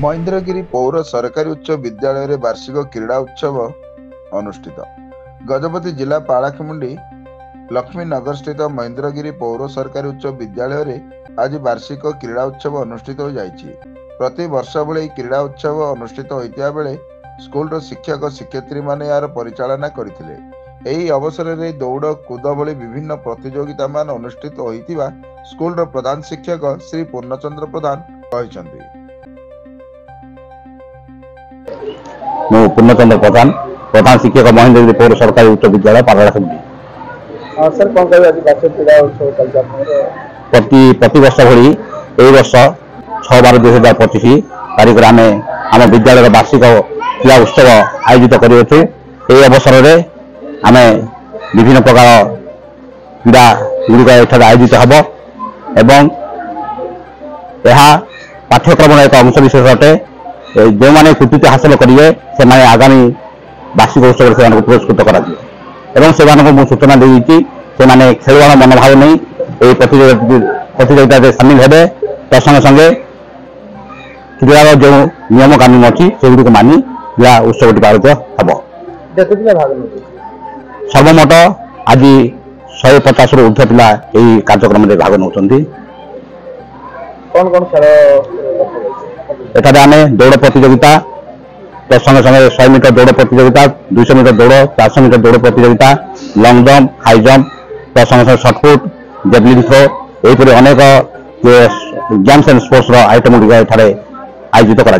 महेन्द्रगिरी पौर सरकारी उच्च विद्यालय रे वार्षिक क्रीड़ा उत्सव अनुष्ठित। गजपति जिला पालाखमुंडी लक्ष्मीनगर स्थित महेन्द्रगिरी पौर सरकारी उच्च विद्यालय रे आज वार्षिक क्रीड़ा उत्सव अनुष्ठित हो जाइछि। प्रति वर्ष भली क्रीड़ा उत्सव अनुष्ठित होइतिया बेले स्कूल शिक्षक शिक्षयित्री माने यार परिचालना करथिले। एही अवसर रे दौड़ कूद भली विभिन्न प्रतियोगिता मान अनुष्ठित होइतिबा स्कूल प्रधान शिक्षक श्री पूर्णचंद्र प्रधान कहिसंती। पूर्णचंद्र प्रधान प्रधान शिक्षक महेन्द्रगिरी पौर सरकारी उच्च विद्यालय पालाखमुंडी। सर कौन कह वार्षिक क्रीड़ा उत्सव प्रति वर्ष भली ए वर्ष 6/12/2025 तारीख आम आम विद्यालय वार्षिक क्रीड़ा उत्सव आयोजित करूँ। यह अवसर में आम विभिन्न प्रकार क्रीड़ा गुड़िक एठार आयोजित हम एवं यह पाठ्यक्रम एक अंश विशेष अटे। जो मैंने कृतित्व हासिल करेंगे से आगामी वार्षिक उत्सव से पुरस्कृत कर सूचना दी से खेलवाड़ मनोभाव नहीं प्रतियोगिता सामिल हेबे। तत्संगे संगे क्रीड़ार जो नियम कानून अच्छी से गुड़ मानि क्रीड़ा उत्सव पालित हम। सर्वमोट आज 150 रु ऊर्ध्व पिला यही कार्यक्रम में भाग नौ। एठारे आम दौड़ प्रतियोगिता तत्संगे संगे 100 मीटर दौड़ प्रतियोगिता 200 मीटर दौड़ 400 मीटर दौड़ प्रतियोगिता लंग जंप हाई जंप तत्संगे संगे शॉर्टपुट जेवलिन थ्रो यहीपरि अनेक गेम्स एंड स्पोर्ट्स आइटम गुड़िक एठारे आयोजित करा।